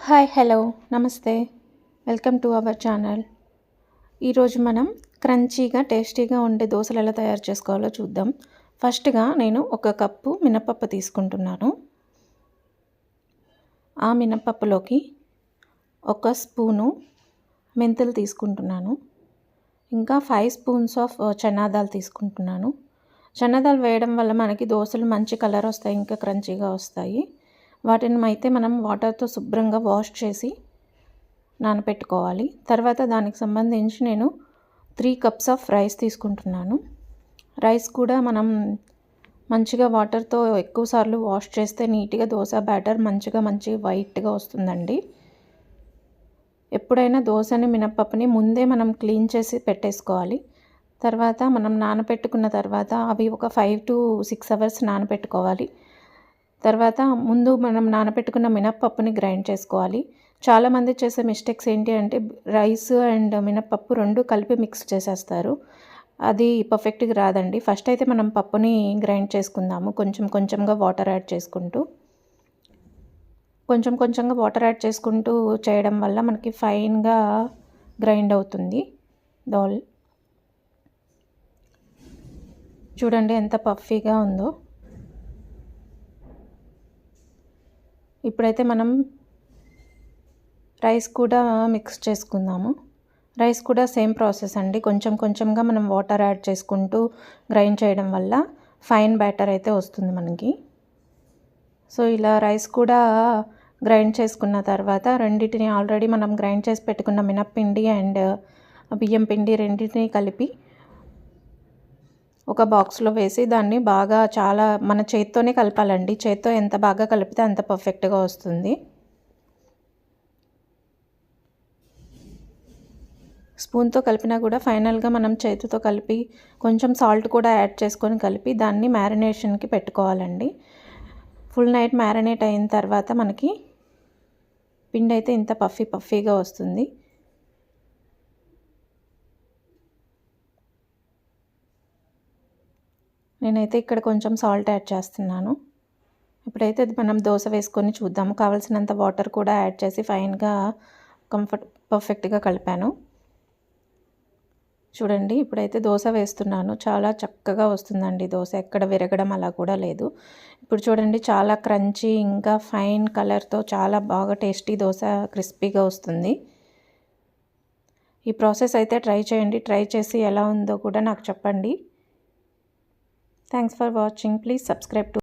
Hi hello నమస్తే welcome to our channel. ఈరోజు మనం క్రంచీగా టేస్టీగా ఉండే దోశలు ఎలా తయారు చేసుకోవాలో చూద్దాం. ఫస్ట్గా నేను 1 కప్పు మినపప్పు తీసుకుంటున్నాను. ఆ మినపప్పులోకి 1 స్పూను మెంతులు తీసుకుంటున్నాను. ఇంకా 5 స్పూన్స్ ఆఫ్ చనాదాలు తీసుకుంటున్నాను. చనాదాలు వేయడం వల్ల మనకి దోశలు మంచి కలర్ వస్తాయి, ఇంకా క్రంచీగా వస్తాయి. వాటిని అయితే మనం వాటర్తో శుభ్రంగా వాష్ చేసి నానబెట్టుకోవాలి. తర్వాత దానికి సంబంధించి నేను 3 కప్స్ ఆఫ్ రైస్ తీసుకుంటున్నాను. రైస్ కూడా మనం మంచిగా వాటర్తో ఎక్కువ సార్లు వాష్ చేస్తే నీట్గా దోశ బ్యాటర్ మంచి వైట్గా వస్తుందండి. ఎప్పుడైనా దోశని మినపప్పుని ముందే మనం క్లీన్ చేసి పెట్టేసుకోవాలి. తర్వాత మనం నానబెట్టుకున్న తర్వాత అవి ఒక 5 to 6 అవర్స్ నానబెట్టుకోవాలి. తర్వాత ముందు మనం నానబెట్టుకున్న మినపప్పుని గ్రైండ్ చేసుకోవాలి. చాలామంది చేసే మిస్టేక్స్ ఏంటి అంటే రైస్ అండ్ మినపప్పు 2 కలిపి మిక్స్ చేసేస్తారు. అది పర్ఫెక్ట్గా రాదండి. ఫస్ట్ అయితే మనం పప్పుని గ్రైండ్ చేసుకుందాము. కొంచెంగా వాటర్ యాడ్ చేసుకుంటూ వాటర్ యాడ్ చేసుకుంటూ చేయడం వల్ల మనకి ఫైన్గా గ్రైండ్ అవుతుంది దాల్. చూడండి ఎంత పఫీగా ఉందో. ఇప్పుడైతే మనం రైస్ కూడా మిక్స్ చేసుకుందాము. రైస్ కూడా సేమ్ ప్రాసెస్ అండి. కొంచెంగా మనం వాటర్ యాడ్ చేసుకుంటూ గ్రైండ్ చేయడం వల్ల ఫైన్ బ్యాటర్ అయితే వస్తుంది మనకి. సో ఇలా రైస్ కూడా గ్రైండ్ చేసుకున్న తర్వాత రెండింటిని ఆల్రెడీ మనం గ్రైండ్ చేసి పెట్టుకున్న మినప్పిండి అండ్ బియ్యం పిండి రెండింటిని కలిపి ఒక బాక్స్లో వేసి దాన్ని బాగా మన చేత్తోనే కలపాలండి. చేత్తో ఎంత బాగా కలిపితే అంత పర్ఫెక్ట్గా వస్తుంది. స్పూన్తో కలిపినా కూడా ఫైనల్గా మనం చేతితో కలిపి కొంచెం సాల్ట్ కూడా యాడ్ చేసుకొని కలిపి దాన్ని మ్యారినేషన్కి పెట్టుకోవాలండి. ఫుల్ నైట్ మ్యారినేట్ అయిన తర్వాత మనకి పిండి అయితే ఇంత పఫీగా వస్తుంది. నేనైతే ఇక్కడ కొంచెం సాల్ట్ యాడ్ చేస్తున్నాను. ఇప్పుడైతే మనం దోశ వేసుకొని చూద్దాము. కావాల్సినంత వాటర్ కూడా యాడ్ చేసి ఫైన్గా పర్ఫెక్ట్గా కలిపాను. చూడండి ఇప్పుడైతే దోశ వేస్తున్నాను. చాలా చక్కగా వస్తుందండి దోశ, ఎక్కడ విరగడం అలా కూడా లేదు. ఇప్పుడు చూడండి చాలా క్రంచీ ఇంకా ఫైన్ కలర్తో చాలా బాగా టేస్టీ దోశ క్రిస్పీగా వస్తుంది. ఈ ప్రాసెస్ అయితే ట్రై చేయండి. ట్రై చేసి ఎలా ఉందో కూడా నాకు చెప్పండి. Thanks for watching. Please subscribe to